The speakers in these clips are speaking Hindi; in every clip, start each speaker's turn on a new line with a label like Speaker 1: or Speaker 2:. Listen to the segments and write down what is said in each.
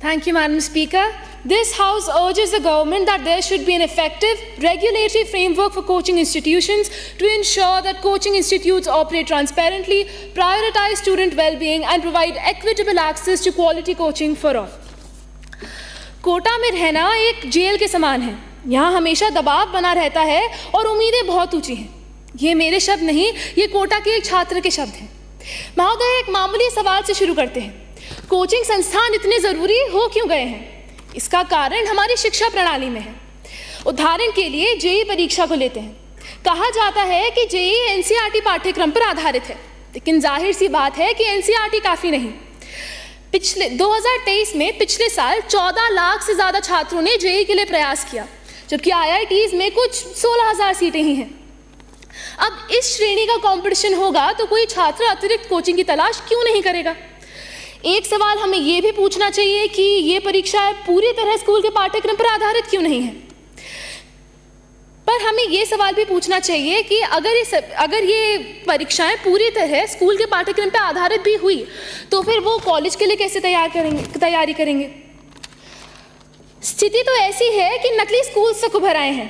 Speaker 1: Thank you, Madam Speaker. This House urges the government that there should be an effective regulatory framework for coaching institutions to ensure that coaching institutes operate transparently, prioritize student well-being, and provide equitable access to quality coaching for all. Kota में रहना एक जेल के समान है। यहाँ हमेशा दबाव बना रहता है और उम्मीदें बहुत ऊंची हैं। ये मेरे शब्द नहीं, ये कोटा के एक छात्र के शब्द हैं। महोदय, एक मामूली सवाल से शुरू करते हैं। कोचिंग संस्थान इतने ज़रूरी हो क्यों गए हैं? इसका कारण हमारी शिक्षा प्रणाली में है। उदाहरण के लिए जेईई परीक्षा को लेते हैं। कहा जाता है कि जेईई एनसीईआरटी पाठ्यक्रम पर आधारित है, लेकिन जाहिर सी बात है कि एनसीईआरटी काफ़ी नहीं। पिछले 2023 में पिछले साल 14 लाख से ज़्यादा छात्रों ने जेईई के लिए प्रयास किया, जबकि आईआईटीज़ में कुछ 16,000 सीटें ही हैं। अब इस श्रेणी का कंपटीशन होगा तो कोई छात्र अतिरिक्त कोचिंग की तलाश क्यों नहीं करेगा? एक सवाल हमें ये भी पूछना चाहिए कि ये परीक्षाएं पूरी तरह स्कूल के पाठ्यक्रम पर आधारित क्यों नहीं है? पर हमें ये सवाल भी पूछना चाहिए कि अगर ये परीक्षाएं पूरी तरह स्कूल के पाठ्यक्रम पर आधारित भी हुई तो फिर वो कॉलेज के लिए कैसे तैयारी करेंगे? स्थिति तो ऐसी है कि नकली स्कूल से उभर आए हैं।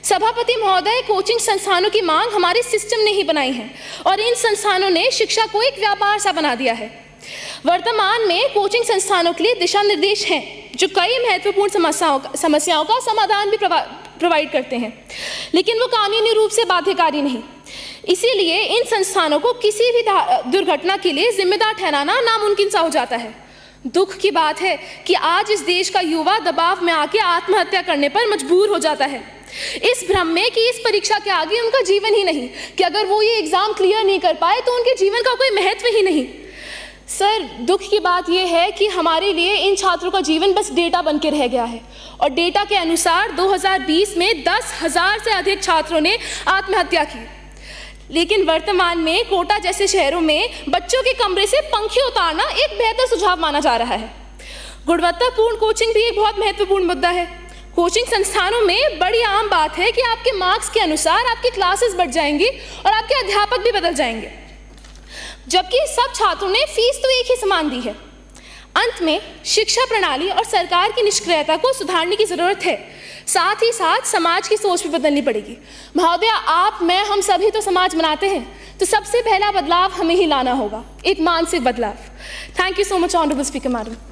Speaker 1: सभापति महोदय, कोचिंग संस्थानों की मांग हमारे सिस्टम ने ही बनाई है और इन संस्थानों ने शिक्षा को एक व्यापार सा बना दिया है। वर्तमान में कोचिंग संस्थानों के लिए दिशा निर्देश हैं जो कई महत्वपूर्ण समस्याओं का समाधान भी प्रोवाइड करते हैं, लेकिन वो कानूनी रूप से बाध्यकारी नहीं। इसीलिए इन संस्थानों को किसी भी दुर्घटना के लिए जिम्मेदार ठहराना नामुमकिन सा हो जाता है। दुख की बात है कि आज इस देश का युवा दबाव में आके आत्महत्या करने पर मजबूर हो जाता है, इस भ्रम में कि इस परीक्षा के आगे उनका जीवन ही नहीं, कि अगर वो ये एग्जाम क्लियर नहीं कर पाए तो उनके जीवन का कोई महत्व ही नहीं। सर, दुख की बात यह है कि हमारे लिए इन छात्रों का जीवन बस डेटा बन के रह गया है और डेटा के अनुसार 2020 में 10,000 से अधिक छात्रों ने आत्महत्या की। लेकिन वर्तमान में कोटा जैसे शहरों में बच्चों के कमरे से पंखे उतारना एक बेहतर सुझाव माना जा रहा है। गुणवत्तापूर्ण कोचिंग भी एक बहुत महत्वपूर्ण मुद्दा है। कोचिंग संस्थानों में बड़ी आम बात है कि आपके मार्क्स के अनुसार आपकी क्लासेस बढ़ जाएंगी और आपके अध्यापक भी बदल जाएंगे, जबकि सब छात्रों ने फीस तो एक ही समान दी है। अंत में शिक्षा प्रणाली और सरकार की निष्क्रियता को सुधारने की जरूरत है। साथ ही साथ समाज की सोच भी बदलनी पड़ेगी। महोदय, आप, मैं, हम सभी तो समाज बनाते हैं, तो सबसे पहला बदलाव हमें ही लाना होगा, एक मानसिक बदलाव। Thank you so much honourable speaker madam.